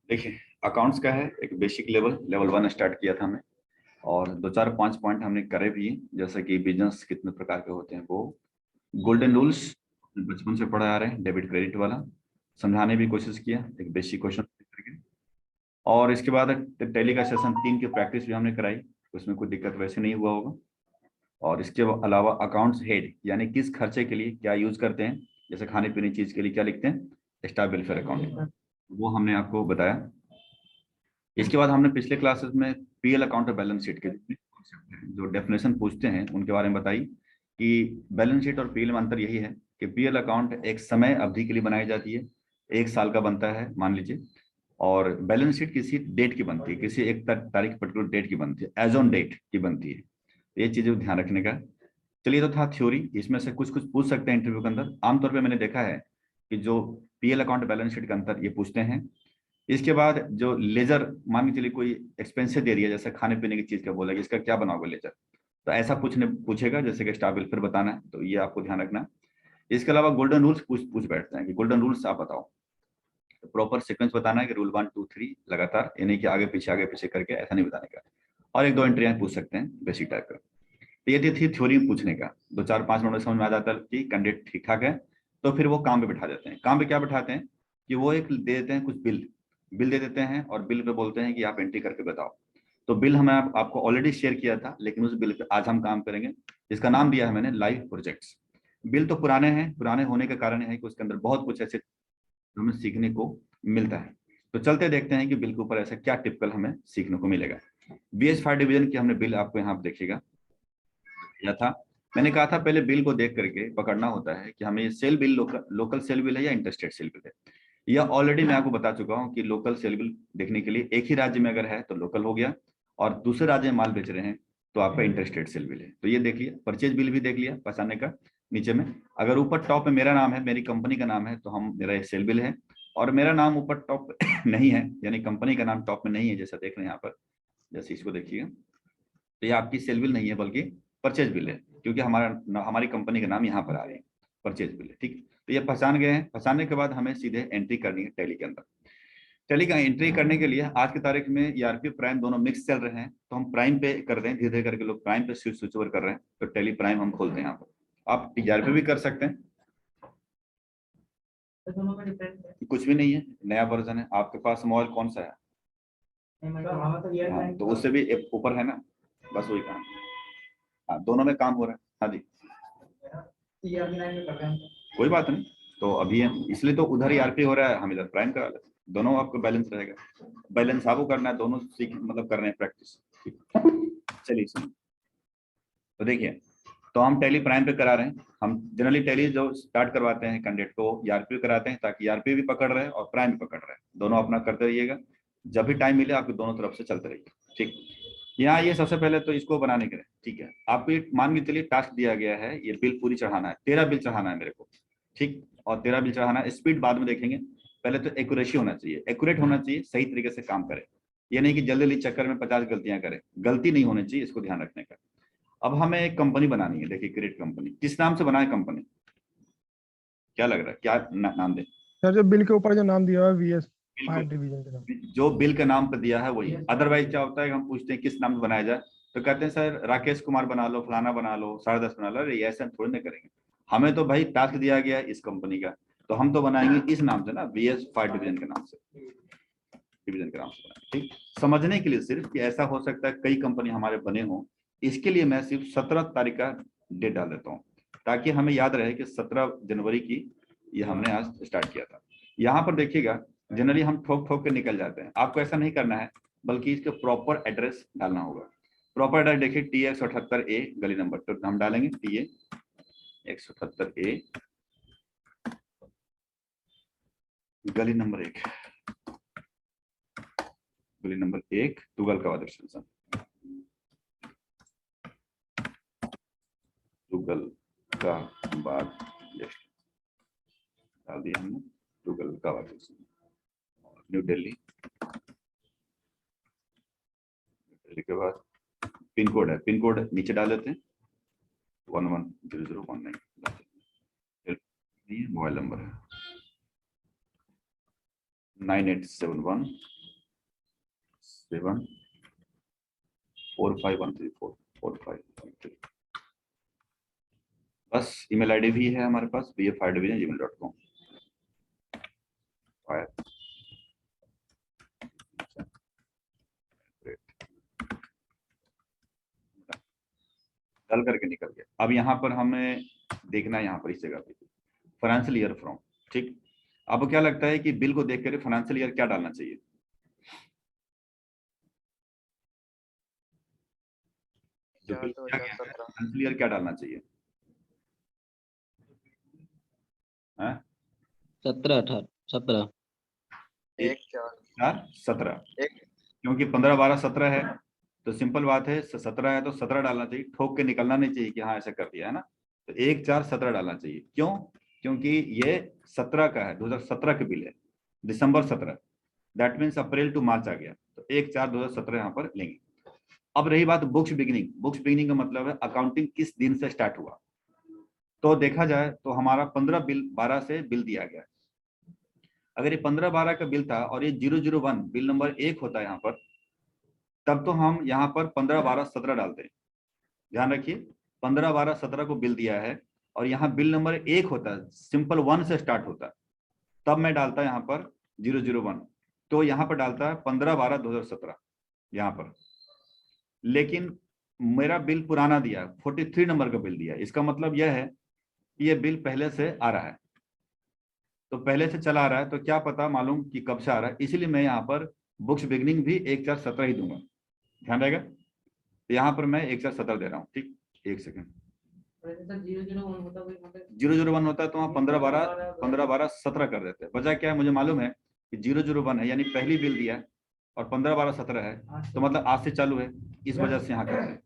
देखिए, अकाउंट्स का है एक बेसिक लेवल 1 स्टार्ट किया था हमने, और दो चार पांच पॉइंट हमने करे भी, जैसे कि बिजनेस कितने प्रकार के होते हैं, वो गोल्डन रूल्स बचपन से पढ़ा आ रहे हैं, डेबिट क्रेडिट वाला समझाने भी कोशिश किया एक बेसिक क्वेश्चन करके। और इसके बाद टैली का सेशन 3 की प्रैक्टिस भी हमने कराई, उसमें कोई दिक्कत वैसे नहीं हुआ होगा। और इसके अलावा अकाउंट्स हेड यानी किस खर्चे के लिए क्या यूज करते हैं, जैसे खाने पीने चीज के लिए क्या लिखते हैं, स्टाफ वेलफेयर अकाउंट, वो हमने आपको बताया। इसके बाद हमने पिछले क्लासेस में पीएल अकाउंट और बैलेंस शीट के जो डेफिनेशन पूछते हैं उनके बारे में बताई कि बैलेंस शीट और पीएल में अंतर यही है कि पीएल अकाउंट एक समय अवधि के लिए बनाई जाती है, 1 साल का बनता है मान लीजिए, और बैलेंस शीट किसी डेट की बनती है, किसी एक तारीख पर्टिकुलर डेट की बनती है, एज ऑन डेट की बनती है। ये चीजें ध्यान रखने का। चलिए, तो था थ्योरी, इसमें से कुछ कुछ पूछ सकते हैं इंटरव्यू के अंदर। आमतौर पर मैंने देखा है कि जो पीएल अकाउंट बैलेंस शीट का अंतर ये पूछते हैं। इसके बाद जो लेजर, मान के चलिए कोई एक्सपेंसेस दे रही है, जैसे खाने पीने की चीज का बोला कि इसका क्या बनाओगे लेजर, तो ऐसा पूछेगा जैसे कि स्टाफ वेलफेयर बताना है, तो ये आपको ध्यान रखना है। इसके अलावा गोल्डन रूल्स पूछ बैठते हैं कि गोल्डन रूल्स आप बताओ, तो प्रॉपर सीक्वेंस बताना है कि रूल 1 2 3 लगातार, यानी कि आगे पीछे करके ऐसा नहीं बताने का। और एक दो एंट्रियां पूछ सकते हैं बेसिक टाइप का। तो ये थी थ्योरी पूछने का, 2 4 5 मिनट में समझ में आ जाता है कि कैंडिडेट ठीक ठाक है। तो फिर वो काम पे बिठा देते हैं। काम पे क्या बिठाते हैं कि वो एक दे देते हैं कुछ बिल बिल दे देते हैं, और बिल पे बोलते हैं कि आप एंट्री करके बताओ। तो बिल हमें आपको ऑलरेडी शेयर किया था, लेकिन उस बिल पे आज हम काम करेंगे, जिसका नाम दिया है मैंने लाइव प्रोजेक्ट्स। बिल तो पुराने हैं, पुराने होने का कारण है कि उसके अंदर बहुत कुछ ऐसे हमें सीखने को मिलता है। तो चलते देखते हैं कि बिल के ऊपर ऐसा क्या टिपिकल हमें सीखने को मिलेगा। BS5 डिवीजन की हमने बिल आपको यहाँ पे देखिएगा किया था। मैंने कहा था पहले बिल को देख करके पकड़ना होता है कि हमें ये sale bill local sale bill है या इंटरस्टेट सेल बिल है। यह ऑलरेडी मैं आपको बता चुका हूँ कि लोकल सेल बिल देखने के लिए एक ही राज्य में अगर है तो लोकल हो गया, और दूसरे राज्य में माल बेच रहे हैं तो आपका इंटरस्टेट सेल बिल है। तो ये देख लिया, परचेज बिल भी देख लिया पहचानने का। नीचे में अगर ऊपर टॉप में मेरा नाम है, मेरी कंपनी का नाम है, तो हम मेरा सेल बिल है। और मेरा नाम ऊपर टॉप नहीं है, यानी कंपनी का नाम टॉप में नहीं है, जैसा देख रहे हैं यहाँ पर, जैसे इसको देखिएगा, तो ये आपकी सेल बिल नहीं है बल्कि परचेज बिल है, क्योंकि हमारी कंपनी का नाम यहाँ पर आ रही है, परचेज बिल है। ठीक, तो ये पहचान गए हैं। पहचानने के बाद हमें सीधे एंट्री करनी है टैली के अंदर। टैली का एंट्री करने के लिए आज की तारीख में ईआरपी प्राइम दोनों मिक्स चल रहे हैं, तो हम प्राइम पे कर रहे हैं, धीरे धीरे करके लोग प्राइम पे स्विच ओवर कर रहे हैं। तो टैली प्राइम हम खोलते हैं यहाँ पर, आप ईआरपी भी कर सकते हैं, कुछ भी नहीं है, नया वर्जन है। आपके पास मोबाइल कौन सा है? हाँ, तो उससे भी ऊपर है ना, बस वही काम। हाँ, दोनों में काम हो रहा है। हाँ जी, कोई बात नहीं। तो अभी हम इसलिए तो उधर ही आरपी हो रहा है, हम इधर प्राइम करा लेते हैं, दोनों आपको बैलेंस रहेगा। बैलेंस आपको करना है, दोनों सीख मतलब कर रहे हैं प्रैक्टिस। चलिए सुनिए, तो देखिए, तो हम टैली प्राइम पे करा रहे हैं। हम जनरली टैली जो स्टार्ट करवाते हैं कैंडिडेट को ईआरपी कराते हैं, ताकि ईआरपी भी पकड़ रहे हैं और प्राइम भी पकड़ रहे हैं, दोनों अपना करते रहिएगा। जब भी टाइम मिले आपको दोनों तरफ से चलते रहिए। ठीक, यहाँ ये सबसे पहले तो इसको बनाने के लिए, ठीक है, आपको ये मान के चलिए टास्क दिया गया है, ये बिल पूरी चढ़ाना है, 13 बिल चढ़ाना है मेरे को। ठीक, और 13 बिल चढ़ाना है। स्पीड बाद में देखेंगे, पहले तो एक्यूरेसी होना चाहिए, एक्यूरेट होना चाहिए, सही तरीके से काम करे। ये नहीं कि जल्दी जल्दी चक्कर में 50 गलतियां करे, गलती नहीं होनी चाहिए, इसको ध्यान रखने का। अब हमें एक कंपनी बनानी है। देखिए, क्रेडिट कंपनी किस नाम से बनाए कंपनी, क्या लग रहा है, क्या नाम दे? सर जो बिल के ऊपर जो नाम दिया हुआ है VS बिल्कुल, 5 डिवीजन के नाम। जो बिल के नाम पर दिया है वही। अदरवाइज क्या होता है कि हम पूछते हैं किस नाम से बनाया जाए, तो कहते हैं सर राकेश कुमार बना लो, फलाना बना लो, 10.5 बना लो। अरे ऐसा थोड़ी ना करेंगे, हमें तो भाई टास्क दिया गया है इस कंपनी का, तो हम तो बनाएंगे इस नाम से ना, BS5 डिवीजन के नाम से, डिवीजन के नाम से बनाएंगे। ठीक, समझने के लिए सिर्फ कि ऐसा हो सकता है कई कंपनी हमारे बने हों, इसके लिए मैं सिर्फ 17 तारीख का डेट डाल देता हूँ, ताकि हमें याद रहे कि 17 जनवरी की ये हमने आज स्टार्ट किया था। यहाँ पर देखिएगा, जनरली हम ठोक ठोक के निकल जाते हैं, आपको ऐसा नहीं करना है, बल्कि इसके प्रॉपर एड्रेस डालना होगा। प्रॉपर एड्रेस देखिए, TX78A गली नंबर, तो हम डालेंगे TX78A गली नंबर 1, गली नंबर 1, तुगलकाबाद एक्सटेंशन, तुगलकाबाद डाल दिया हमने, तुगलकाबाद एक्सटेंशन, न्यू दिल्ली। दिल्ली के बाद पिन कोड है, पिन कोड नीचे डाल देते हैं, 110019। मोबाइल नंबर है 9871 745134451 बस ईमेल आईडी भी है हमारे पास bf5division@gmail.com। डल करके निकल गया। अब यहाँ पर हमें देखना है, यहाँ पर इस जगह पे फाइनेंशियल ईयर फ्रॉम, ठीक। आपको क्या लगता है कि बिल को देख कर फाइनेंशियल ईयर क्या डालना चाहिए? जो बिल किया गया है फाइनेंशियल ईयर क्या डालना चाहिए? 17 17 क्योंकि 15 12 17 है तो सिंपल बात है, 17 है तो 17 डालना चाहिए, ठोक के निकलना नहीं चाहिए कि हाँ ऐसा कर दिया है ना। तो 1 4 17 डालना चाहिए। क्यों? क्योंकि ये 17 का है, 2017 के बिल है, दिसंबर 17, दैट मीन्स अप्रैल टू मार्च आ गया, तो 1 4 2017 यहाँ पर लेंगे। अब रही बात बुक्स बिगिनिंग। बुक्स बिगिनिंग का मतलब है अकाउंटिंग किस दिन से स्टार्ट हुआ। तो देखा जाए तो हमारा 15 बिल 12 से बिल दिया गया। अगर ये 15 12 का बिल था और ये 001 बिल नंबर 1 होता है यहाँ पर, तब तो हम यहाँ पर 15 12 17 डालते हैं। ध्यान रखिए 15 12 17 को बिल दिया है और यहाँ बिल नंबर 1 होता है, सिंपल 1 से स्टार्ट होता है, तब मैं डालता यहाँ पर 001। तो यहाँ पर डालता है 15 12 2017 यहाँ पर। लेकिन मेरा बिल पुराना दिया, 43 नंबर का बिल दिया, इसका मतलब यह है कि ये बिल पहले से आ रहा है, तो पहले से चला आ रहा है, तो क्या पता मालूम कि कब से आ रहा है, इसलिए मैं यहाँ पर बुक्स बिगनिंग भी 1 4 17 ही दूंगा। ध्यान रहेगा। तो यहाँ पर मैं 1 4 17 दे रहा हूँ, ठीक। एक सेकेंड। 001 होता है तो वहाँ 15 12 17 कर देते हैं। वजह क्या है मुझे मालूम है कि 001 है, यानी पहली बिल दिया और 15 12 17 है, तो मतलब आज से चालू है, इस वजह से यहाँ करते हैं।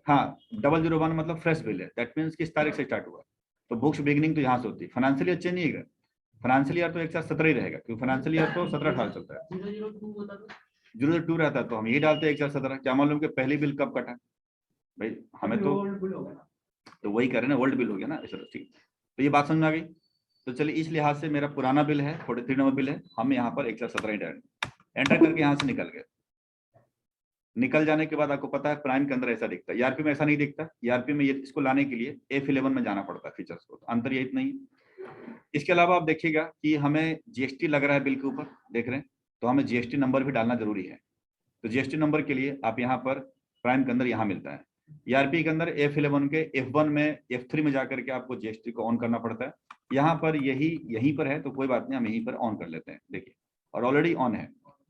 हाँ, 001 मतलब फ्रेश बिल है, दैट मीन्स किस तारीख से स्टार्ट हुआ। तो बुक्स बिगिनिंग तो यहाँ से होती है। फाइनेंशियल ईयर चेंज नहीं है, फाइनेंशियल ईयर तो 1 4 17 ही रहेगा, क्योंकि फाइनेंशियल ईयर तो 17 18 चलता है। 002 रहता है तो हम ये डालते हैं 1 4 17। क्या मालूम कि पहली बिल कब कटा भाई, हमें तो वही करें ना, ओल्ड बिल हो गया ना, ठीक। तो ये बात समझ में आ गई। तो चलिए इस लिहाज से मेरा पुराना बिल है, 43 नंबर बिल है, हम यहाँ पर 1 4 17 एंटर करके यहाँ से निकल गए। निकल जाने के बाद आपको पता है प्राइम के अंदर ऐसा दिखता है, ईआरपी में ऐसा नहीं दिखता। ईआरपी में ये इसको लाने के लिए F11 में जाना पड़ता है फीचर्स को, तो अंतर ये इतना ही। इसके अलावा आप देखिएगा कि हमें जीएसटी लग रहा है बिल के ऊपर, देख रहे हैं, तो हमें जीएसटी नंबर भी डालना जरूरी है। तो जीएसटी नंबर के लिए आप यहाँ पर प्राइम के अंदर यहाँ मिलता है, ईआरपी के अंदर F11 के F1 में F3 में जाकर के आपको जीएसटी को ऑन करना पड़ता है। यहाँ पर यहीं पर है तो कोई बात नहीं, हम यहीं पर ऑन कर लेते हैं, देखिए, और ऑलरेडी ऑन है।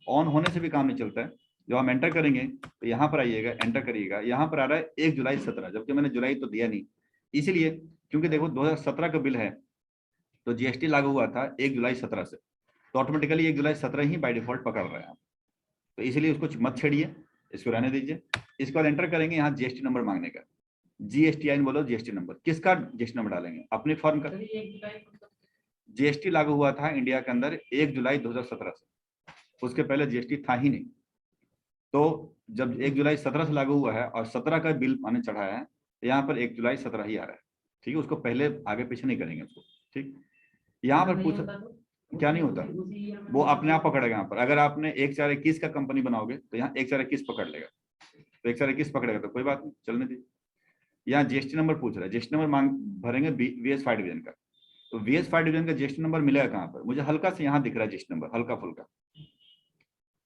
ऑन होने से भी काम नहीं चलता है, जो हम एंटर करेंगे तो यहाँ पर आइएगा, एंटर करिएगा, यहाँ पर आ रहा है 1 जुलाई 17, जबकि मैंने जुलाई तो दिया नहीं, इसीलिए क्योंकि देखो 2017 का बिल है तो जीएसटी लागू हुआ था 1 जुलाई 17 से, तो automatically 1 July 17 he by default पकड़ रहे हैं, तो इसीलिए उसको मत छेड़िए, इसको रहने दीजिए। इसके बाद एंटर करेंगे, यहाँ जीएसटी नंबर मांगने का, जीएसटीआईएन बोलो, जीएसटी नंबर, किसका जीएसटी नंबर डालेंगे? अपने फर्म का। जीएसटी लागू हुआ था इंडिया के अंदर 1 जुलाई 2017 से, उसके पहले जीएसटी था ही नहीं। तो जब 1 जुलाई 17 से लागू हुआ है और 17 का बिल आने चढ़ा है, तो यहाँ पर 1 जुलाई 17 ही आ रहा है, ठीक है। उसको पहले आगे पीछे नहीं करेंगे उसको, ठीक। यहाँ पर पूछ क्या नहीं होता, वो अपने आप पकड़ेगा। यहाँ पर अगर आपने 1 4 21 का कंपनी बनाओगे तो यहाँ 1 4 21 पकड़ लेगा, तो 1 4 21 पकड़ेगा तो कोई बात नहीं, चलने दीजिए। यहाँ जीएसटी नंबर पूछ रहा है, जीएसटी नंबर मांग भरेंगे VS5 डिवीजन का, तो VS5 डिवीजन का जीएसटी नंबर मिलेगा कहाँ पर? मुझे हल्का से यहाँ दिख रहा है जीएसटी नंबर, हल्का फुल्का,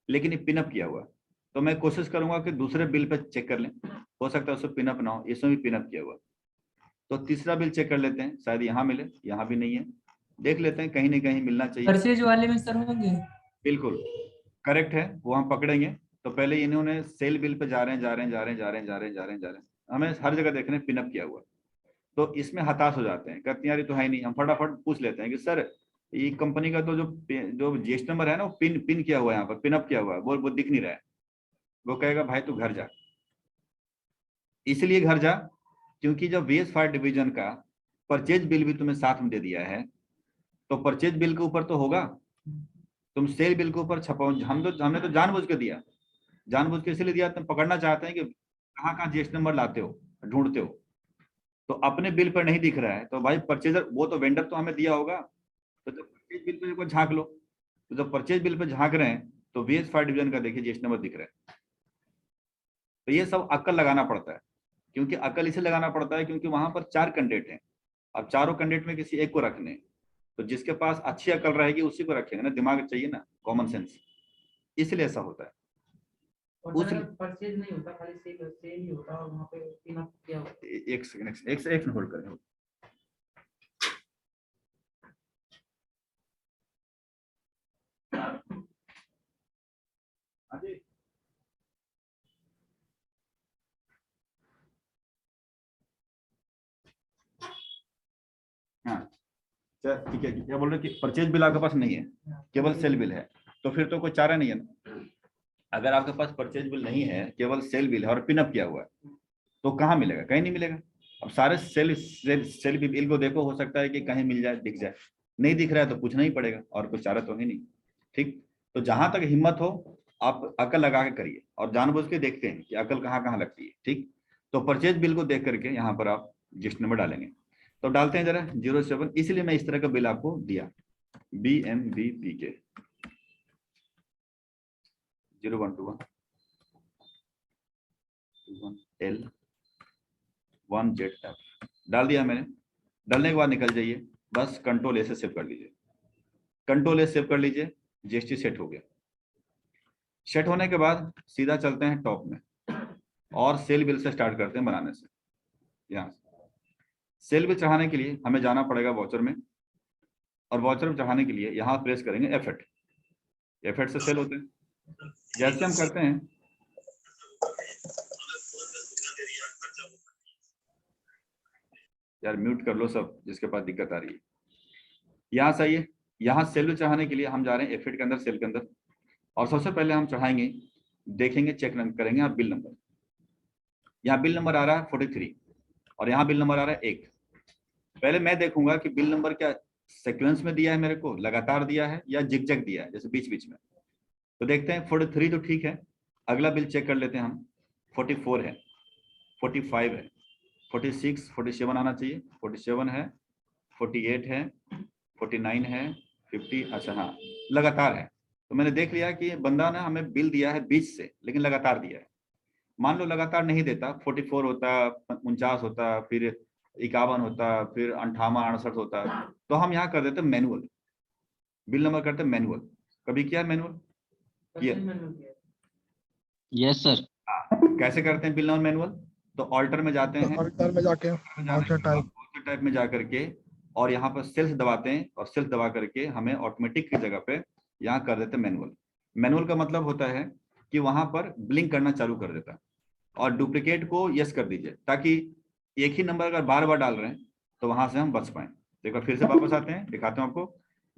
लेकिन ये पिनअप किया हुआ। तो मैं कोशिश करूंगा कि दूसरे बिल पे चेक कर लें, हो सकता है उसमें पिनअप ना हो, इसमें भी पिनअप किया हुआ। तो तीसरा बिल चेक कर लेते हैं, शायद यहाँ मिले, यहाँ भी नहीं है, देख लेते हैं, कहीं ना कहीं मिलना चाहिए। परचेज वाले में सर होंगे, बिल्कुल करेक्ट है, वो हम पकड़ेंगे। तो पहले इन्होंने सेल बिल पे जा रहे हैं, हमें हर जगह देख रहे हैं पिनअप किया हुआ, तो इसमें हताश हो जाते हैं, कहते हैं यार ये तो है नहीं। हम फटाफट पूछ लेते हैं कि सर ये कंपनी का तो जो जीएसटी नंबर है ना, वो पिन किया हुआ है, यहाँ पर पिनअप किया हुआ है, वो दिख नहीं रहा है। वो कहेगा भाई तू घर जा, इसलिए घर जा क्योंकि जब VS5 डिवीजन का परचेज बिल भी तुम्हें साथ में दे दिया है, तो परचेज बिल के ऊपर तो होगा, तुम सेल बिल के ऊपर छपाओ। हमने तो जानबूझ के दिया, जानबूझ के इसलिए दिया, तुम पकड़ना चाहते हैं कि कहाँ जीएसटी नंबर लाते हो, ढूंढते हो, तो अपने बिल पर नहीं दिख रहा है, तो भाई परचेजर, वो तो वेंडर तो हमें दिया होगा, तो जब परचेज बिल पे एक बार झांक लो, तो जब परचेज बिल पे झांक रहे हैं तो VS5 डिवीजन का देखिए जीएसटी नंबर दिख रहा है। तो ये सब अक्ल लगाना पड़ता है, क्योंकि अक्ल इसे लगाना पड़ता है क्योंकि वहां पर 4 कैंडिडेट हैं। अब चारों कैंडिडेट में किसी एक को रखने हैं, तो जिसके पास अच्छी अकल रहेगी उसी को रखेंगे ना, दिमाग चाहिए ना, कॉमन सेंस, इसलिए ऐसा होता है। और सर परचेज नहीं होता, खाली सेल ही होता और वहां पे पिन अप किया होता। एक सेकंड होल्ड करें। हाँ चल ठीक है, क्या बोल रहे कि परचेज बिल आपके पास नहीं है, केवल सेल बिल है, तो फिर तो कोई चारा नहीं है ना। अगर आपके पास परचेज बिल नहीं है, केवल सेल बिल है और पिन अप किया हुआ है, तो कहाँ मिलेगा? कहीं नहीं मिलेगा। अब सारे सेल बिल को देखो, हो सकता है कि कहीं मिल जाए, दिख जाए, नहीं दिख रहा है तो पूछना ही पड़ेगा, और कुछ चारा तो है नहीं। ठीक, तो जहां तक हिम्मत हो आप अकल लगा के करिए और जानबूझ के देखते हैं कि अकल कहाँ कहाँ लगती है। ठीक, तो परचेज बिल को देख करके यहाँ पर आप जिस नंबर डालेंगे, तो डालते हैं जरा 07, इसलिए मैं इस तरह का बिल आपको दिया, BMBPK 0121 L1ZF डाल दिया मैंने। डालने के बाद निकल जाइए, बस कंट्रोल ए से सेव कर लीजिए, कंट्रोल ए सेव कर लीजिए, जीएसटी सेट हो गया। सेट होने के बाद सीधा चलते हैं टॉप में और सेल बिल से स्टार्ट करते हैं बनाने से। यहाँ सेल बिल चढ़ाने के लिए हमें जाना पड़ेगा वाउचर में, और वाउचर में चढ़ाने के लिए यहाँ प्रेस करेंगे F8 से सेल होते हैं। जैसे हम करते हैं, यार म्यूट कर लो सब जिसके पास दिक्कत आ रही है। यहाँ सही है, यहाँ सेल बिल चढ़ाने के लिए हम जा रहे हैं F8 के अंदर, सेल के अंदर, और सबसे पहले हम चढ़ाएंगे, देखेंगे, चेक करेंगे यहाँ बिल नंबर। यहाँ बिल नंबर आ रहा है 43 और यहाँ बिल नंबर आ रहा है 1। पहले मैं देखूंगा कि बिल नंबर क्या सीक्वेंस में दिया है, मेरे को लगातार दिया है या जिगजैग दिया है, जैसे बीच बीच में। तो देखते हैं 43 तो ठीक है, अगला बिल चेक कर लेते हैं हम। 44 है, 45 है, 46, 47 आना चाहिए, 47 है, 48 है, 49 है, 50, अच्छा हाँ लगातार है। तो मैंने देख लिया कि बंदा ने हमें बिल दिया है बीच से, लेकिन लगातार दिया है। मान लो लगातार नहीं देता, 44 होता, 49 होता, फिर 51 होता, फिर 58, 68 होता, तो हम यहाँ कर देते मैनुअल, बिल नंबर करते मैनुअल। कभी किया मैनुअल? किया। Yes sir. कैसे करते हैं बिल नंबर मैनुअल? तो ऑल्टर में जाते हैं, ऑल्टर में जाके वाउचर टाइप में जा करके, और यहाँ पर सेल्स दबाते हैं, और सेल्स दबा करके हमें ऑटोमेटिक की जगह पे यहाँ कर देते हैं मैनुअल। मैनुअल का मतलब होता है कि वहां पर ब्लिंक करना चालू कर देता है, और डुप्लीकेट को यस कर दीजिए, ताकि एक ही नंबर अगर बार बार डाल रहे हैं तो वहां से हम बच पाए। तो एक बार फिर से वापस आते हैं, दिखाते हैं आपको।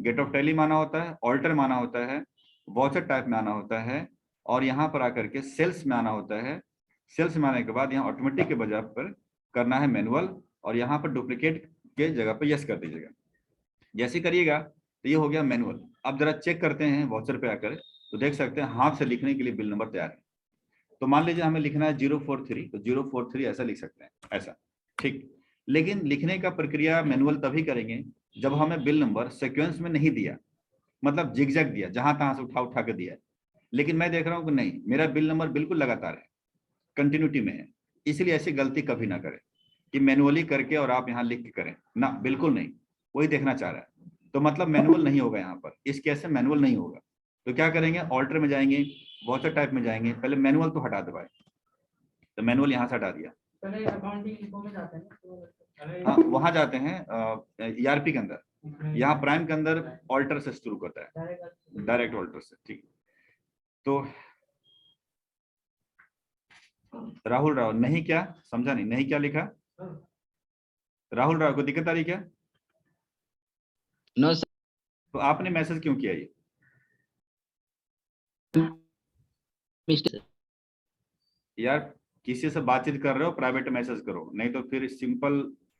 गेट ऑफ टैली माना होता है, ऑल्टर माना होता है, वाउचर टाइप में आना होता है, और यहाँ पर आकर के सेल्स में आना होता है। सेल्स में आने के बाद यहाँ ऑटोमेटिक के बजाय पर करना है मैनुअल, और यहाँ पर डुप्लीकेट के जगह पर यस कर दीजिएगा। जैसे करिएगा तो ये हो गया मैनुअल। अब जरा चेक करते हैं वाउचर पे आकर, तो देख सकते हैं हाथ से लिखने के लिए बिल नंबर तैयार है। तो मान लीजिए हमें लिखना है 043, तो 043 ऐसा लिख सकते हैं, ऐसा। ठीक, लेकिन लिखने का प्रक्रिया मैनुअल तभी करेंगे जब हमें बिल नंबर सीक्वेंस में नहीं दिया, मतलब जिगजैग दिया, जहां तहां से उठा उठा के दिया। लेकिन मैं देख रहा हूं कि नहीं, मेरा बिल नंबर बिल्कुल लगातार है, कंटिन्यूटी में है, इसलिए ऐसी गलती कभी ना करें कि मैनुअली करके और आप यहाँ लिख के करें ना, बिल्कुल नहीं। वही देखना चाह रहा है, तो मतलब मैनुअल नहीं होगा यहाँ पर, इस केस से मैनुअल नहीं होगा। तो क्या करेंगे, ऑल्टर में जाएंगे, वाउचर टाइप में जाएंगे, पहले मैनुअल तो हटा दबाए, तो मैनुअल यहाँ से हटा दिया। पहले अकाउंटिंग इन्फो में जाते हैं, तो हाँ वहां जाते हैं ERP के अंदर, यहाँ प्राइम के अंदर ऑल्टर से शुरू करता है, डायरेक्ट ऑल्टर से। ठीक, तो राहुल राव नहीं, क्या समझा नहीं, नहीं क्या लिखा? राहुल राव को दिक्कत आ रही क्या? No sir. तो आपने मैसेज क्यों किया ये? मिस्टर यार किसी से बातचीत कर रहे हो प्राइवेट मैसेज करो, नहीं तो फिर सिंपल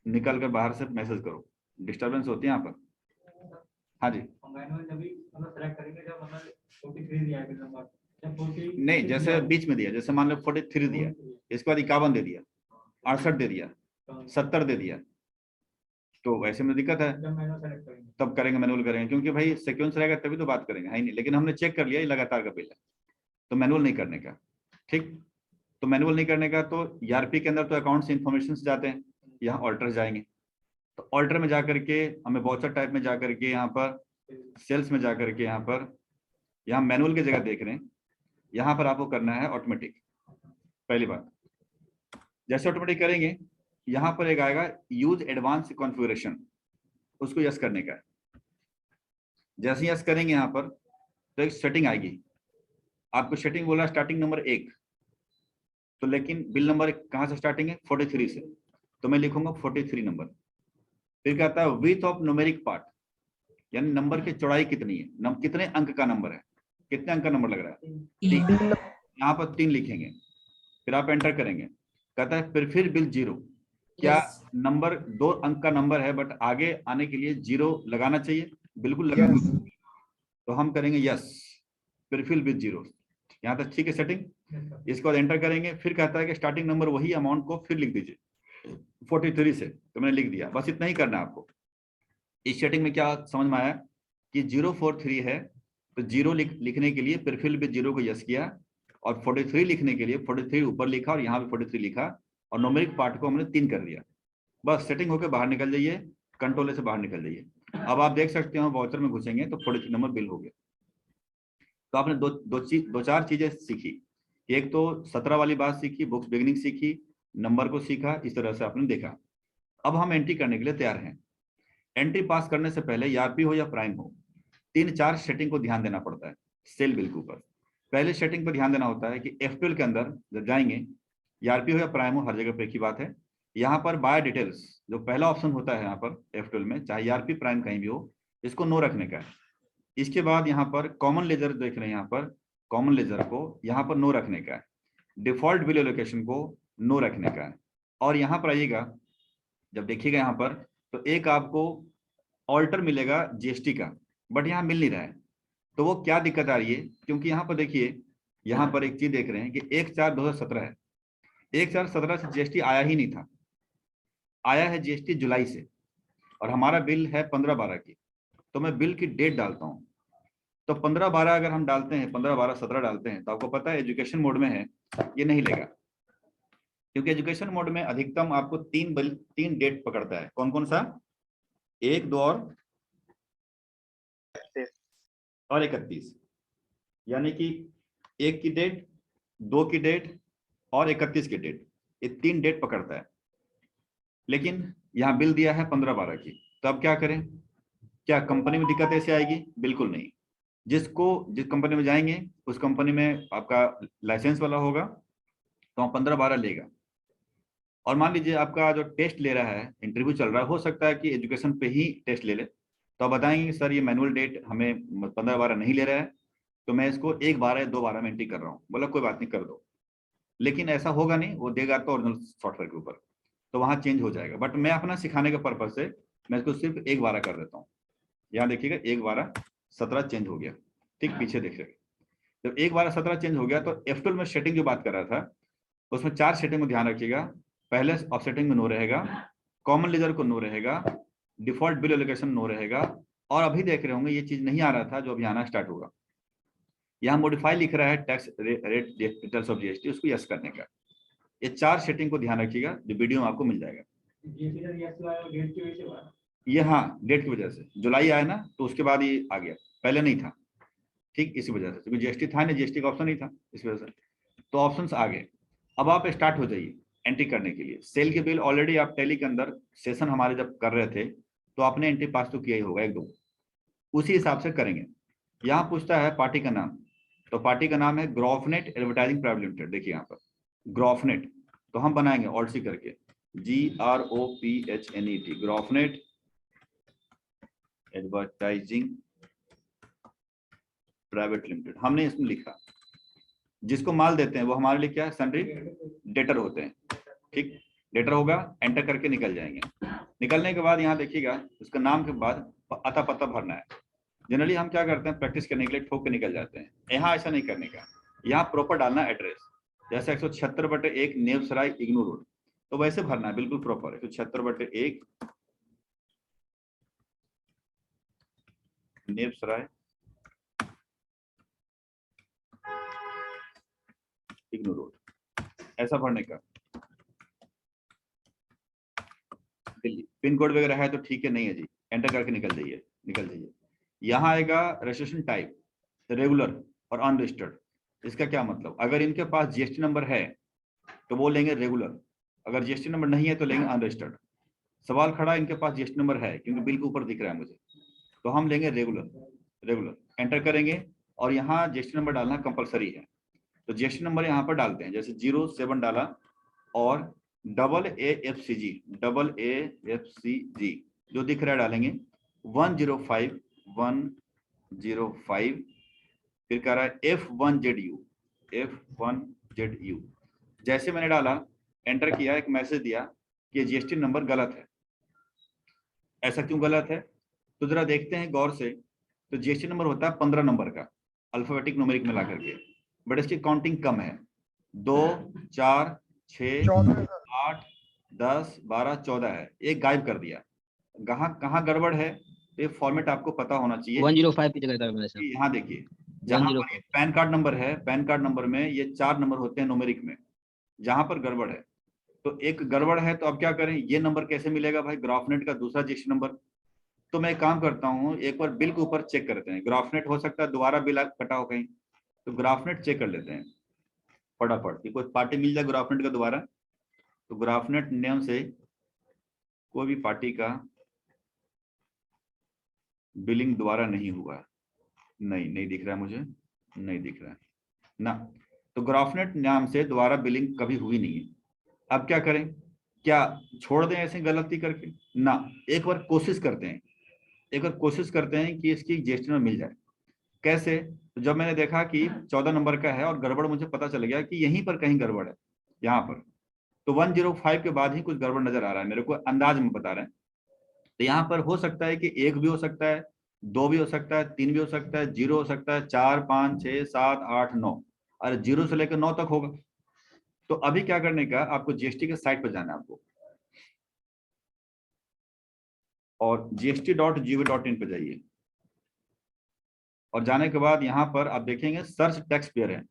निकल कर बाहर से मैसेज करो, डिस्टरबेंस होती है यहाँ पर। हाँ जी, नहीं जैसे बीच में दिया, जैसे मान लो 43 दिया, इसके बाद 51 दे दिया, 68 दे दिया, 70 दे दिया, तो ऐसे में दिक्कत है, जब मैनुअल सेलेक्ट करेंगे तब करेंगे, मैनुअल करेंगे, क्योंकि भाई सीक्वेंस रहेगा तभी तो बात करेंगे, है ही नहीं। लेकिन हमने चेक कर लिया ये लगातार का बिल है, तो मैनुअल नहीं करने का। ठीक, तो मैनुअल नहीं करने का, तो ERP के अंदर तो अकाउंट्स इन्फॉर्मेशन जाते हैं, यहाँ ऑल्टर जाएंगे, तो ऑल्टर में जाकर के हमें वाउचर टाइप में जाकर के यहाँ पर सेल्स में जाकर के यहाँ मैनुअल की जगह देख रहे हैं, यहाँ पर आपको करना है ऑटोमेटिक। पहली बात, जैसे ऑटोमेटिक करेंगे यहाँ पर एक आएगा यूज एडवांस कॉन्फ़िगरेशन, उसको यस करने का है। जैसे यस करेंगे यहाँ पर तो एक सेटिंग आएगी, आपको सेटिंग बोला स्टार्टिंग नंबर 1, तो लेकिन बिल नंबर कहाँ से स्टार्टिंग है, 43 से, तो मैं लिखूंगा 43 नंबर। फिर कहता है विथ ऑफ न्यूमेरिक पार्ट, यानी नंबर की चौड़ाई कितनी है, कितने अंक का नंबर है, कितने अंक का नंबर लग रहा है, 3। यहाँ पर 3 लिखेंगे, फिर आप एंटर करेंगे। कहता है फिर बिल 0, क्या नंबर 2 अंक का नंबर है बट आगे आने के लिए 0 लगाना चाहिए, बिल्कुल लगाना चाहिए, तो हम करेंगे यस, फिर बिल 0। यहाँ तक ठीक है सेटिंग। इसके बाद एंटर करेंगे, फिर कहता है कि स्टार्टिंग नंबर वही अमाउंट को फिर लिख दीजिए 43 से, तो मैंने लिख दिया। बस इतना ही करना है आपको। इस सेटिंग में क्या समझ में आया कि 043 है, तो 0 लिखने के लिए फिर भी 0 को यस किया, और 43 लिखने के लिए 43 ऊपर लिखा और यहाँ भी 43 लिखा, और न्यूमेरिक पार्ट को हमने 3 कर दिया। बस सेटिंग होकर बाहर निकल जाइए, कंट्रोल से बाहर निकल जाइए। अब आप देख सकते हो वाउचर में घुसेंगे तो 43 नंबर बिल हो गया। तो आपने दो चार चीजें सीखी, एक तो 17 वाली बात सीखी, बुक्स बिगिनिंग सीखी, नंबर को सीखा, इस तरह से आपने देखा। अब हम एंट्री करने के लिए तैयार हैं। एंट्री पास करने से पहले ERP हो या प्राइम हो, 3-4 सेटिंग को ध्यान देना पड़ता है सेल बिल के ऊपर। पहले सेटिंग पर ध्यान देना होता है कि F12 के अंदर जब जाएंगे, ERP हो या प्राइम हो, हर जगह पे एक ही बात है, यहाँ पर बाय डिटेल्स जो पहला ऑप्शन होता है यहाँ पर F12 में, चाहे ERP प्राइम कहीं भी हो, इसको नो रखने का है। इसके बाद यहाँ पर कॉमन लेजर देख रहे हैं, यहाँ पर कॉमन लेजर को यहाँ पर नो रखने का है, डिफॉल्ट बिल एलोकेशन को नो रखने का है। और यहाँ पर आइएगा, जब देखिएगा यहाँ पर, तो एक आपको ऑल्टर मिलेगा GST का, बट यहाँ मिल नहीं रहा है। तो वो क्या दिक्कत आ रही है, क्योंकि यहाँ पर देखिए, यहाँ पर एक चीज देख रहे हैं कि 1/4/2017 है, 1/4/17 से GST आया ही नहीं था, आया है GST जुलाई से, और हमारा बिल है 15/12 की। तो मैं बिल की डेट डालता हूँ, तो 15/12 अगर हम डालते हैं, 15/12/17 डालते हैं, तो आपको पता है एजुकेशन मोड में है, ये नहीं लेगा, क्योंकि एजुकेशन मोड में अधिकतम आपको 3 डेट पकड़ता है। कौन कौन सा, 1, 2 और 31, यानी कि 1 की डेट, 2 की डेट और 31 की डेट, ये 3 डेट पकड़ता है। लेकिन यहाँ बिल दिया है 15/12 की, तो अब क्या करें, क्या कंपनी में दिक्कत ऐसे आएगी, बिल्कुल नहीं। जिस कंपनी में जाएंगे उस कंपनी में आपका लाइसेंस वाला होगा, तो वहाँ 15/12 लेगा। और मान लीजिए आपका जो टेस्ट ले रहा है, इंटरव्यू चल रहा है, हो सकता है कि एजुकेशन पे ही टेस्ट ले ले, तो आप बताएंगे सर ये मैनुअल डेट हमें 15/12 नहीं ले रहा है, तो मैं इसको 1/12 या 2/12 में एंट्री कर रहा हूँ। बोला कोई बात नहीं, कर दो। लेकिन ऐसा होगा नहीं, वो देगा तो ओरिजिनल सॉफ्टवेयर के ऊपर, तो वहाँ चेंज हो जाएगा। बट मैं अपना सिखाने के पर्पज से मैं इसको सिर्फ 1/12 कर देता हूँ। यहाँ देखिएगा 1/12/17 चेंज हो गया, ठीक, पीछे देखिएगा। जब 1/12/17 चेंज हो गया, तो F12 में सेटिंग जो बात कर रहा था, उसमें 4 सेटिंग को ध्यान रखिएगा। पहले ऑफ सेटिंग में नो रहेगा, कॉमन लेजर को नो रहेगा, डिफॉल्ट बिल एलोकेशन नो रहेगा, और अभी देख रहे होंगे ये चीज नहीं आ रहा था जो अभी आना स्टार्ट होगा। यहाँ मॉडिफाई लिख रहा है tax rate details of GST, उसको यस करने का। ये 4 सेटिंग को ध्यान रखिएगा, जो वीडियो में आपको मिल जाएगा। ये हाँ, डेट की वजह से जुलाई आया ना, तो उसके बाद ये आ गया, पहले नहीं था, ठीक, इसी वजह से, क्योंकि GST था नहीं, GST का ऑप्शन नहीं था, इस वजह से तो ऑप्शंस आ गए। अब आप स्टार्ट हो जाइए एंट्री करने के लिए। सेल के बिल ऑलरेडी आप टैली के अंदर सेशन हमारे जब कर रहे थे, तो आपने एंट्री पास तो किया ही होगा 1-2, उसी हिसाब से करेंगे। यहाँ पूछता है पार्टी का नाम, तो पार्टी का नाम है ग्रॉफनेट एडवर्टाइजिंग प्राइवेट लिमिटेड। देखिए यहाँ पर ग्रॉफनेट, तो हम बनाएंगे ऑल्ट सी करके GROPHNET, ग्रॉफनेट एडवर्टाइजिंग प्राइवेट लिमिटेड, हमने इसमें लिखा। जिसको माल देते हैं वो हमारे लिए क्या है, सन्ड्री डेटर होते हैं, ठीक, डेटर होगा, एंटर करके निकल जाएंगे। निकलने के बाद यहाँ देखिएगा, उसका नाम के बाद अता पता भरना है। जनरली हम क्या करते हैं, प्रैक्टिस करने के लिए ठोक के निकल जाते हैं, यहाँ ऐसा नहीं करने का। यहाँ प्रॉपर डालना एड्रेस, जैसे 176/1 नेवसराय इग्नू रोड, तो वैसे भरना है, बिल्कुल प्रॉपर 176/1 नेपसराय इग्नू रोड, ऐसा भरने का। दिल्ली पिन कोड वगैरह है तो ठीक है, नहीं है जी एंटर करके निकल जाइए, निकल जाइए। यहाँ आएगा रजिस्ट्रेशन टाइप रेगुलर और अनरजिस्टर्ड। इसका क्या मतलब, अगर इनके पास जीएसटी नंबर है तो वो लेंगे रेगुलर, अगर जीएसटी नंबर नहीं है तो लेंगे अनरजिस्टर्ड। सवाल खड़ा इनके पास जीएसटी नंबर है क्योंकि बिल के ऊपर दिख रहा है मुझे, तो हम लेंगे रेगुलर। रेगुलर एंटर करेंगे और यहाँ जीएसटी नंबर डालना कंपलसरी है, तो जीएसटी नंबर यहाँ पर डालते हैं, जैसे 07 डाला और AAFCG जो दिख रहा है डालेंगे 105 105, फिर कह रहा है F1ZU। जैसे मैंने डाला एंटर किया, एक मैसेज दिया कि जीएसटी नंबर गलत है। ऐसा क्यों गलत है, तो जरा देखते हैं गौर से। तो जीएसटी नंबर होता है 15 नंबर का अल्फाबेटिक न्यूमेरिक मिला करके, बट इसकी काउंटिंग कम है, 2 4 6 8 10 12 14 है, एक गायब कर दिया। कहाँ गड़बड़ है, तो ये फॉर्मेट आपको पता होना चाहिए। 105 की जगह था मेरे साथ। यहाँ देखिए जहाँ पर ये पैन कार्ड नंबर है, पैन कार्ड नंबर में ये 4 नंबर होते हैं न्यूमेरिक में, जहां पर गड़बड़ है तो एक गड़बड़ है, तो अब क्या करें, ये नंबर कैसे मिलेगा भाई, ग्राफनेट का दूसरा जीएसटी नंबर। तो मैं एक काम करता हूँ, एक बार बिल के ऊपर चेक करते हैं, ग्राफनेट हो सकता है दोबारा बिल कटा हो कहीं, तो ग्राफनेट चेक कर लेते हैं फटाफट कि कोई पार्टी मिल जाए ग्राफनेट का दोबारा। तो ग्राफनेट नेम से कोई भी पार्टी का बिलिंग दोबारा नहीं हुआ, नहीं दिख रहा है मुझे, नहीं दिख रहा है ना। तो ग्राफनेट नाम से दोबारा बिलिंग कभी हुई नहीं है। अब क्या करें, क्या छोड़ दें ऐसे गलती करके ना, एक बार कोशिश करते हैं, एक बार कोशिश करते हैं कि इसकी जीएसटी में मिल जाए। कैसे, तो जब मैंने देखा कि 14 नंबर का है और गड़बड़ मुझे पता चल गया कि यहीं पर कहीं गड़बड़ है यहाँ पर, तो 105 के बाद ही कुछ गड़बड़ नजर आ रहा है मेरे को, अंदाज में बता रहे हैं। तो यहाँ पर हो सकता है कि 1 भी हो सकता है, 2 भी हो सकता है, 3 भी हो सकता है, 0 हो सकता है, 4 5 6 7 8 9, अरे 0 से लेकर 9 तक होगा। तो अभी क्या करने का, आपको जीएसटी के साइट पर जाना है आपको, और gst.gov.in पे जाइए, और जाने के बाद यहाँ पर आप देखेंगे सर्च टैक्स पेयर है।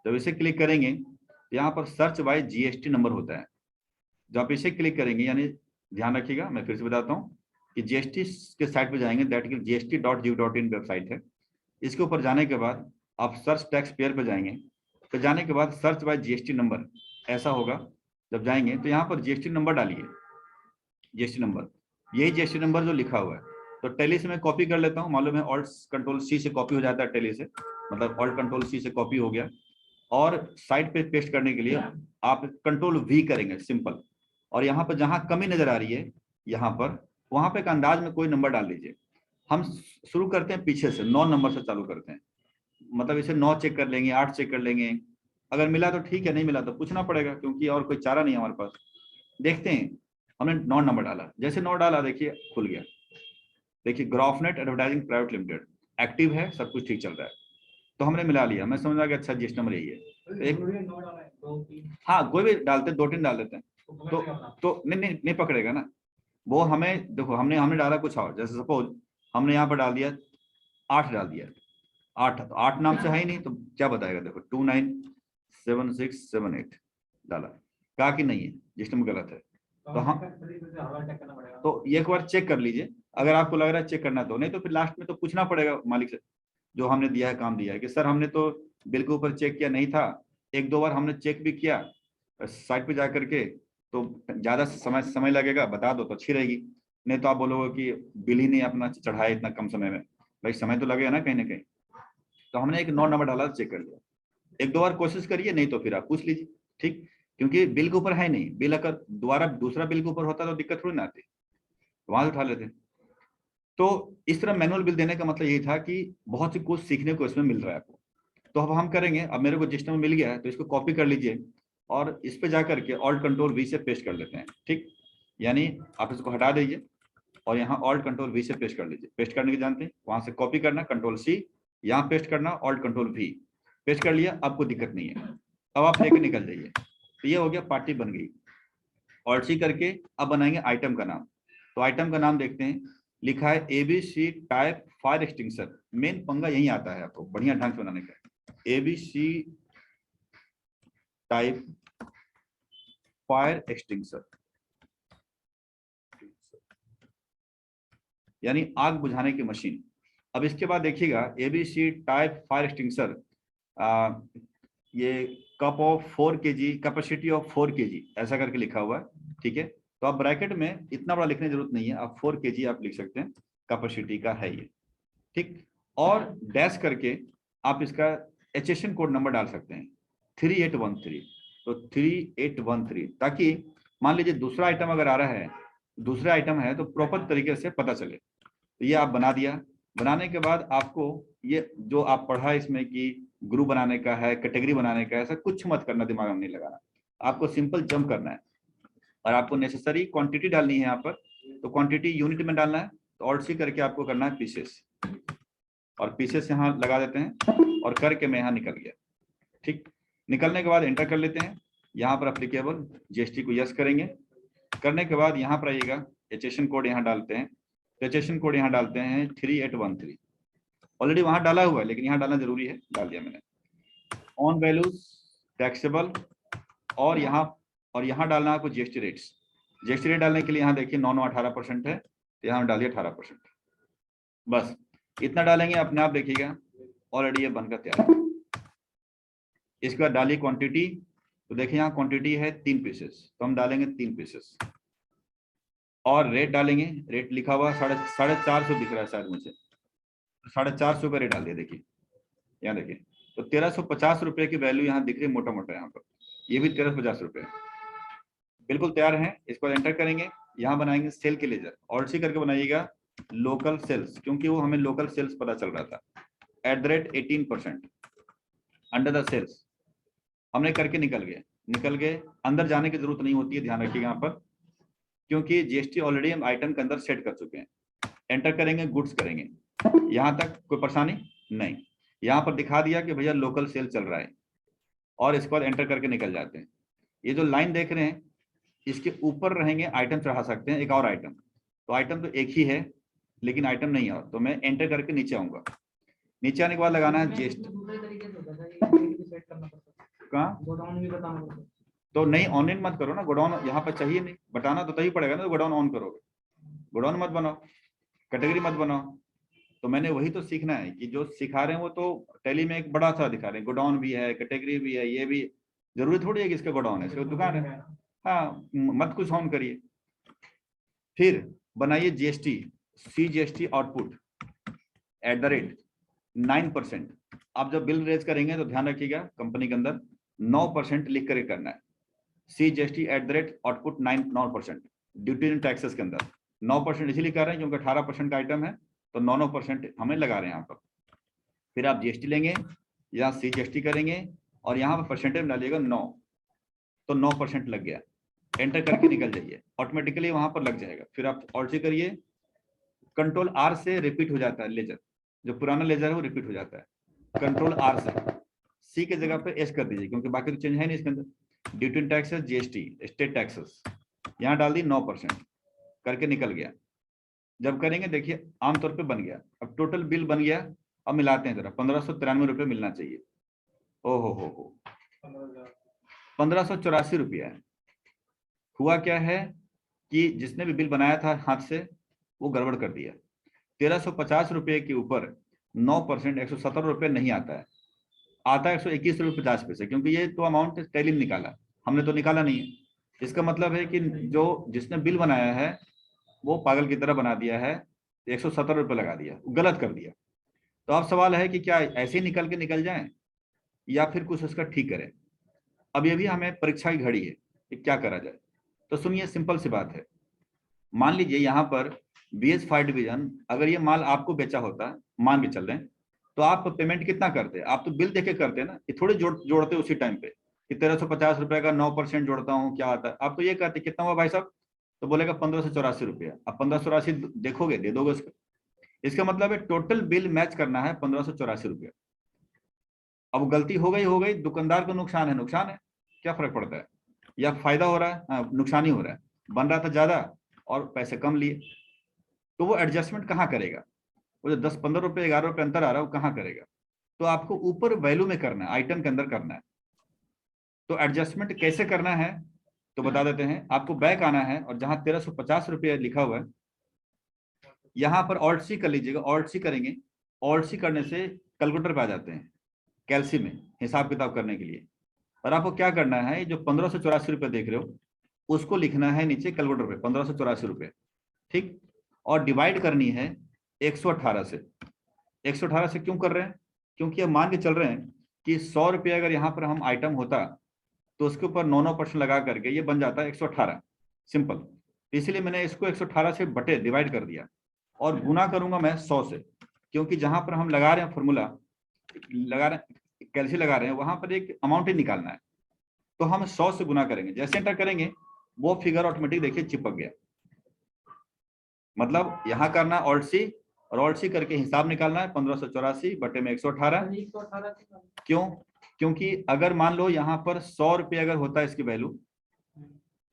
जब इसे क्लिक करेंगे तो यहाँ पर सर्च बाय जीएसटी नंबर होता है। जब आप इसे क्लिक करेंगे, यानी ध्यान रखिएगा, मैं फिर से बताता हूँ कि जीएसटी के साइट पे जाएंगे, दैट इज gst.gov.in वेबसाइट है। इसके ऊपर जाने के बाद आप सर्च टैक्स पेयर पे जाएंगे, तो जाने के बाद सर्च बाय जीएसटी नंबर ऐसा होगा। जब जाएंगे तो यहाँ पर जीएसटी नंबर डालिए, जीएसटी नंबर, यही जीएसटी नंबर जो लिखा हुआ है। तो टैली से मैं कॉपी कर लेता हूँ, मालूम है ऑल्ट कंट्रोल सी से कॉपी हो जाता है, टैली से मतलब ऑल्ट कंट्रोल सी से कॉपी हो गया। और साइड पे पेस्ट करने के लिए आप कंट्रोल वी करेंगे सिंपल, और यहाँ पर जहाँ कमी नजर आ रही है यहाँ पर, वहां पे एक अंदाज में कोई नंबर डाल दीजिए। हम शुरू करते हैं पीछे से, 9 नंबर से चालू करते हैं, मतलब इसे 9 चेक कर लेंगे, 8 चेक कर लेंगे, अगर मिला तो ठीक है, नहीं मिला तो पूछना पड़ेगा, क्योंकि और कोई चारा नहीं है हमारे पास। देखते हैं, हमने 9 नंबर डाला, जैसे 9 डाला देखिए खुल गया, देखिए ग्राफनेट एडवर्टाइजिंग प्राइवेट लिमिटेड एक्टिव है, सब कुछ ठीक चल रहा है, तो हमने मिला लिया। मैं समझा कि अच्छा जीएसटी नंबर यही है, तो एक हाँ कोई भी डालते 2-3 डाल देते हैं, तो नहीं पकड़ेगा ना वो। हमें देखो, हमने डाला कुछ और, जैसे सपोज हमने यहाँ पर डाल दिया 8 डाल दिया, 8 तो 8 नाम से है ही नहीं, तो क्या बताएगा, देखो 297678 डाला, कहा कि नहीं है जीएसटी में गलत है। तो हम तो एक बार चेक कर लीजिए, अगर आपको लग रहा है चेक करना तो, नहीं तो फिर लास्ट में तो पूछना पड़ेगा मालिक से, जो हमने दिया है काम दिया है, कि सर हमने तो बिल के ऊपर चेक किया नहीं था, 1-2 बार हमने चेक भी किया साइट पे जा करके, तो ज्यादा समय लगेगा, बता दो तो अच्छी रहेगी। नहीं तो आप बोलोगे कि बिल ही नहीं अपना चढ़ाया इतना कम समय में, भाई समय तो लगेगा ना कहीं ना कहीं। तो हमने एक 9 नंबर डाला, चेक कर लिया, 1-2 बार कोशिश करिए, नहीं तो फिर आप पूछ लीजिए, ठीक, क्योंकि बिल के ऊपर है नहीं, बिल अगर दोबारा दूसरा बिल के ऊपर होता तो दिक्कत थोड़ी ना आती, वहां से उठा लेते। तो इस तरह मैनुअल बिल देने का मतलब यही था कि बहुत सी कुछ सीखने को इसमें मिल रहा है आपको। तो अब हम करेंगे, अब मेरे को जिस टाइम मिल गया है तो इसको कॉपी कर लीजिए और इस पे जा करके ऑल्ट कंट्रोल वी से पेस्ट कर लेते हैं, ठीक, यानी आप इसको हटा दीजिए और यहाँ ऑल्ट कंट्रोल वी से पेस्ट कर लीजिए। पेस्ट करने की जानते हैं, वहां से कॉपी करना कंट्रोल सी, यहाँ पेस्ट करना ऑल्ट कंट्रोल वी, पेस्ट कर लिया, आपको दिक्कत नहीं है। अब आप लेकर निकल जाइए, तो ये हो गया, पार्टी बन गई। ऑल्ट सी करके अब बनाएंगे आइटम का नाम। तो आइटम का नाम देखते हैं, लिखा है ABC type fire extinguisher. Main पंगा यही आता है आपको बढ़िया ढंग से बनाने का। ABC टाइप फायर एक्सटिंग्विशर यानी आग बुझाने की मशीन। अब इसके बाद देखिएगा ABC टाइप फायर एक्सटिंग्विशर, ये cup of 4 kg, capacity of 4 kg ऐसा करके लिखा हुआ है, ठीक है। तो आप ब्रैकेट में इतना बड़ा लिखने की जरूरत नहीं है, आप 4 kg आप लिख सकते हैं, कैपेसिटी का है ये, ठीक। और डैश करके आप इसका HSN कोड नंबर डाल सकते हैं 3813। तो 3813, ताकि मान लीजिए दूसरा आइटम अगर आ रहा है, दूसरा आइटम है तो प्रॉपर तरीके से पता चले। तो ये आप बना दिया। बनाने के बाद आपको ये जो आप पढ़ा इसमें कि ग्रुप बनाने का है, कैटेगरी बनाने का है, ऐसा कुछ मत करना, दिमाग में नहीं लगाना। आपको सिंपल जंप करना है और आपको नेसेसरी क्वांटिटी डालनी है यहाँ पर। तो क्वांटिटी यूनिट में डालना है, तो ऑल्ट सी करके आपको करना है पीसेस, और पीसेस यहाँ लगा देते हैं और करके मैं यहाँ निकल गया, ठीक। निकलने के बाद एंटर कर लेते हैं। यहाँ पर अप्लीकेबल GST को यस करेंगे। करने के बाद यहाँ पर आइएगा, HSN कोड यहाँ डालते हैं। तो HSN कोड यहाँ डालते हैं 3813। ऑलरेडी वहां डाला हुआ है लेकिन यहाँ डालना जरूरी है, डाल दिया मैंने। ऑन वैल्यूज टैक्सेबल, और यहाँ डालना है आपको GST रेट्स। GST रेट डालने के लिए यहाँ देखिए 9-18% है, तो यहाँ डालिए 18%। बस इतना डालेंगे, अपने आप देखिएगा ऑलरेडी ये बनकर तैयार है। इसके बाद डालिए क्वांटिटी। तो देखिए यहाँ क्वांटिटी है 3 पीसेस, तो हम डालेंगे 3 पीसेस। और रेट डालेंगे, रेट लिखा हुआ 450 दिख रहा है शायद मुझे, 450 का रेट डाल दिया। देखिए यहाँ देखिए, तो 1350 रुपए की वैल्यू यहाँ दिख रही है मोटा मोटा यहाँ पर, ये भी 1350 रुपए बिल्कुल तैयार है। इसको एंटर करेंगे, यहाँ बनाएंगे सेल के लेजर, और सी करके बनाइएगा लोकल सेल्स, क्योंकि वो हमें लोकल सेल्स पता चल रहा था। @18% अंडर द सेल्स हमने करके निकल गए। अंदर जाने की जरूरत नहीं होती है, ध्यान रखिएगा यहाँ पर, क्योंकि GST ऑलरेडी हम आइटम के अंदर सेट कर चुके हैं। एंटर करेंगे, गुड्स करेंगे, यहाँ तक कोई परेशानी नहीं। यहाँ पर दिखा दिया कि भैया लोकल सेल चल रहा है, और इसके बाद एंटर करके निकल जाते हैं। ये जो लाइन देख रहे हैं, इसके ऊपर रहेंगे आइटम चढ़ा सकते हैं, एक और आइटम। तो आइटम तो एक ही है लेकिन आइटम नहीं है, तो मैं एंटर करके नीचे आऊंगा। नीचे आने के बाद लगाना है GST। दूसरे तरीके से होता है, ये सेट करना पड़ता है। कहाँ? गोडाउन भी बताना पड़ता है। तो नहीं, ऑनलाइन मत करो ना, गोडाउन यहाँ पर चाहिए नहीं, बताना तो तभी पड़ेगा ना। तो गोडाउन ऑन करोगे, गोडाउन मत बनाओ, कैटेगरी मत बनाओ। तो मैंने वही तो सीखना है कि जो सिखा रहे हैं वो तो टैली में एक बड़ा सा दिखा रहे हैं, गोडाउन भी है, कैटेगरी भी है, ये भी जरूरी थोड़ी है कि इसका गोडाउन है, इसका दुकान है। हाँ, मत कुछ ऑन करिए। फिर बनाइए GST, CGST आउटपुट @9%। आप जब बिल रेज करेंगे तो ध्यान रखिएगा कंपनी के अंदर 9% लिख कर करना है। CGST output 9%। Duty and taxes के अंदर 9% इसीलिए कर रहे हैं क्योंकि 18% का आइटम है, तो 9% हमें लगा रहे हैं यहाँ पर। फिर आप GST लेंगे, यहाँ CGST करेंगे, और यहाँ पर परसेंटेज डालिएगा 9, तो 9% लग गया। एंटर करके निकल जाइए, ऑटोमेटिकली वहां पर लग जाएगा। फिर आप ऑल्ट करिए, कंट्रोल R से रिपीट हो जाता है लेजर, जो पुराना लेजर है वो रिपीट हो जाता है। कंट्रोल R से C के जगह पे S कर दीजिए, क्योंकि बाकी तो चेंज है नहीं इसके अंदर। Duty and taxes GST state taxes यहाँ डाल दी, 9% करके निकल गया। जब करेंगे देखिए आमतौर पे बन गया। अब टोटल बिल बन गया। अब मिलाते हैं जरा, 1593 रुपये मिलना चाहिए। ओहो हो 1584 रुपया है। हुआ क्या है कि जिसने भी बिल बनाया था हाथ से, वो गड़बड़ कर दिया। 1350 रुपये के ऊपर 9% 117 रुपये नहीं आता है, आता है 121 रुपये 50 पैसे, क्योंकि ये तो अमाउंट टैली में निकाला, हमने तो निकाला नहीं है। इसका मतलब है कि जो जिसने बिल बनाया है वो पागल की तरह बना दिया है, 117 रुपये लगा दिया, गलत कर दिया। तो अब सवाल है कि क्या ऐसे ही निकल जाए या फिर कुछ उसका ठीक करें। अब ये भी हमें परीक्षा की घड़ी है कि क्या करा जाए। तो सुनिए, सिंपल सी बात है। मान लीजिए यहाँ पर BS 5 डिवीजन अगर ये माल आपको बेचा होता, मान के चल रहे हैं, तो आप पेमेंट कितना करते? आप तो बिल देके करते ना, कि थोड़े जोड़ते उसी टाइम पे कि 1350 रुपए का 9% जोड़ता हूँ, क्या आता है। आप तो ये कहते कितना हुआ भाई साहब, तो बोलेगा 1584 रुपया। अब 1584 देखोगे, दे दोगे उसको। इसका मतलब है टोटल बिल मैच करना है 1584 रुपया। अब गलती हो गई, दुकानदार को नुकसान है, क्या फर्क पड़ता है, या फायदा हो रहा है? नुकसान ही हो रहा है, बन रहा था ज्यादा और पैसे कम लिए। तो वो एडजस्टमेंट कहाँ करेगा? वो जो 10-15 रुपए 11 रुपए अंतर आ रहा है वो कहाँ करेगा? तो आपको ऊपर वैल्यू में करना है, आइटम के अंदर करना है। तो एडजस्टमेंट कैसे करना है तो बता देते हैं। आपको बैक आना है और जहां 1350 रुपये लिखा हुआ है यहाँ पर ऑल्ट सी कर लीजिएगा। ऑल्ट सी करेंगे, ऑल्ट सी करने से कैलकुलेटर पे आ जाते हैं कैलसी में हिसाब किताब करने के लिए। और आपको क्या करना है, जो 1584 रुपये देख रहे हो उसको लिखना है नीचे कैलकुलेटर पे 1584 रुपये, ठीक। और डिवाइड करनी है 118 से। 118 से क्यों कर रहे हैं? क्योंकि हम मान के चल रहे हैं कि 100 रुपये अगर यहाँ पर हम आइटम होता तो उसके ऊपर 9% लगा करके ये बन जाता है 118, सिंपल। इसलिए मैंने इसको 118 से बटे डिवाइड कर दिया और गुना करूंगा मैं 100 से, क्योंकि जहां पर हम लगा रहे हैं फॉर्मूला लगा रहे हैं, कैलसी लगा रहे हैं, वहां पर एक अमाउंट ही निकालना है। तो हम 100 से गुना करेंगे, जैसे एंटर करेंगे वो फिगर ऑटोमेटिक देखिए चिपक गया। मतलब यहाँ करना ऑल्ट सी और ऑल्ट सी करके हिसाब निकालना है 1584 बटे में 118। 118 क्यों? क्योंकि अगर मान लो यहाँ पर 100 रुपये अगर होता है इसकी वैल्यू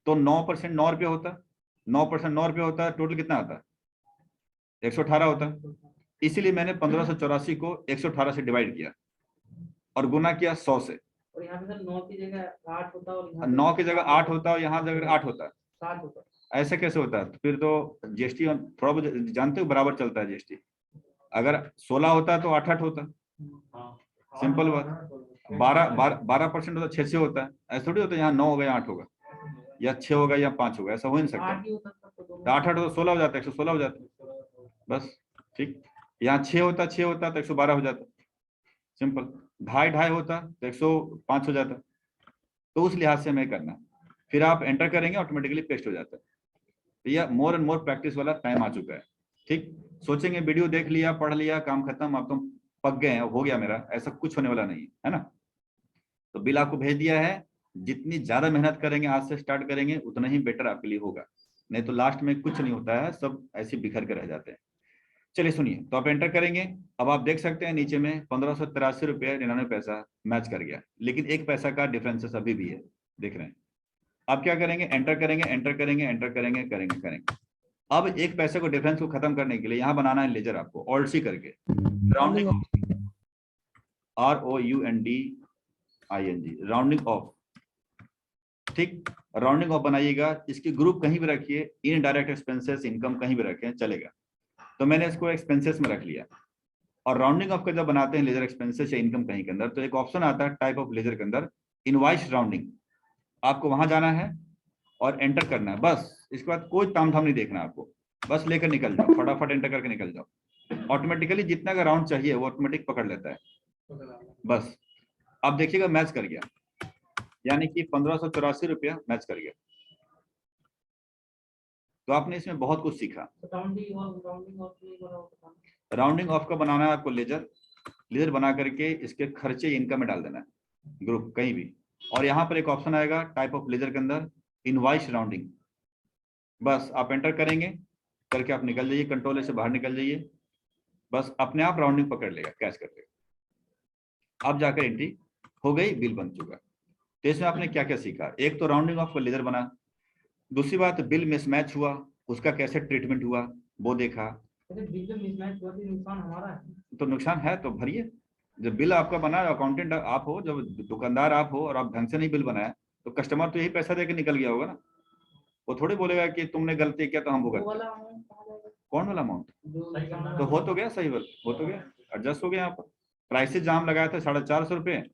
तो 9% 9 रुपये होता, 9% 9 रुपये होता है, टोटल कितना आता है? 118 होता है। इसीलिए मैंने 1584 को 118 से डिवाइड किया और गुना किया 100 से। और यहाँ पे सर 9 की जगह 8 होता और यहाँ 9 की जगह 8 होता और यहाँ जगह 8 होता है। 7 होता। ऐसे कैसे होता है? तो फिर तो जीएसटी थोड़ा बहुत जानते हो बराबर चलता है जीएसटी। अगर 16 होता है तो 8 होता है, सिंपल बात। 12% होता 6 होता है, ऐसा थोड़ी होता है यहाँ 9 होगा या 8 होगा या 6 होगा या 5 होगा, ऐसा हो नहीं सकता। 8 ही होता था तो 8 तो 16 हो जाता है, 116 हो जाता है बस, ठीक। यहाँ 6 होता तो 112 हो जाता, सिंपल। 2.5 होता तो 105 हो जाता। तो उस लिहाज से हमें करना है, फिर आप एंटर करेंगे ऑटोमेटिकली पेस्ट हो जाता है। तो यह मोर एंड मोर प्रैक्टिस वाला टाइम आ चुका है, ठीक। सोचेंगे वीडियो देख लिया, पढ़ लिया, काम खत्म, अब तुम पक गए हैं, हो गया मेरा, ऐसा कुछ होने वाला नहीं है ना। तो बिल आपको भेज दिया है, जितनी ज्यादा मेहनत करेंगे आज से स्टार्ट करेंगे उतना ही बेटर आपके लिए होगा, नहीं तो लास्ट में कुछ नहीं होता है, सब ऐसे बिखर के रह जाते हैं। चलिए सुनिए, तो आप एंटर करेंगे। अब आप देख सकते हैं नीचे में 1583 रुपये 99 पैसा मैच कर गया, लेकिन 1 पैसा का डिफरेंसेस अभी भी है, देख रहे हैं। अब क्या करेंगे, एंटर करेंगे, एंटर करेंगे, एंटर करेंगे, करेंगे। अब 1 पैसे को डिफरेंस को खत्म करने के लिए यहाँ बनाना है लेजर आपको, ऑल्ट सी करके राउंडिंग ROUNDING राउंडिंग ऑफ, ठीक। राउंडिंग ऑफ बनाइएगा, इसकी ग्रुप कहीं भी रखिए, इनडायरेक्ट एक्सपेंसेस इनकम कहीं भी रखें चलेगा। तो मैंने इसको एक्सपेंसेस में रख लिया। और राउंडिंग ऑफ का जब बनाते हैं लेजर एक्सपेंसेस या इनकम कहीं के अंदर, तो एक ऑप्शन आता है टाइप ऑफ लेजर के अंदर इनवॉइस राउंडिंग, आपको वहां जाना है और एंटर करना है बस। इसके बाद कोई तामझाम नहीं देखना आपको, बस लेकर निकल जाओ, फटाफट एंटर करके निकल जाओ। ऑटोमेटिकली जितना का राउंड चाहिए वो ऑटोमेटिक पकड़ लेता है बस। अब देखिएगा मैच कर गया, यानी कि 1584 रुपया मैच कर गया। तो आपने इसमें बहुत कुछ सीखा। राउंडिंग ऑफ का बनाना है आपको लेजर बना करके इसके खर्चे इनकम में डाल देना है ग्रुप कहीं भी। और यहाँ पर एक ऑप्शन आएगा टाइप ऑफ लेजर के अंदर इनवॉइस राउंडिंग, बस आप एंटर करेंगे करके आप निकल जाइए, कंट्रोल से बाहर निकल जाइए, बस अपने आप राउंडिंग पकड़ लेगा, कैच कर लेगा। अब जाकर एंट्री हो गई, बिल बन चुका। तो इसमें आपने क्या क्या सीखा? एक तो राउंडिंग ऑफ का लेजर बना, दूसरी बात बिल मिसमैच हुआ, उसका कैसे ट्रीटमेंट हुआ वो देखा। नुकसान हमारा है तो नुकसान है तो भरिए। जब बिल आपका बना, अकाउंटेंट आप हो, जब दुकानदार आप हो और आप ढंग से नहीं बिल बनाया तो कस्टमर तो यही पैसा देके निकल गया होगा ना। वो थोड़ी बोलेगा कि तुमने गलती किया तो हम वो गलती। कौन वाला अमाउंट? तो हो तो गया सही, हो तो गया, एडजस्ट हो गया। यहाँ पर प्राइसेस जहाँ लगाया था 450 रुपये,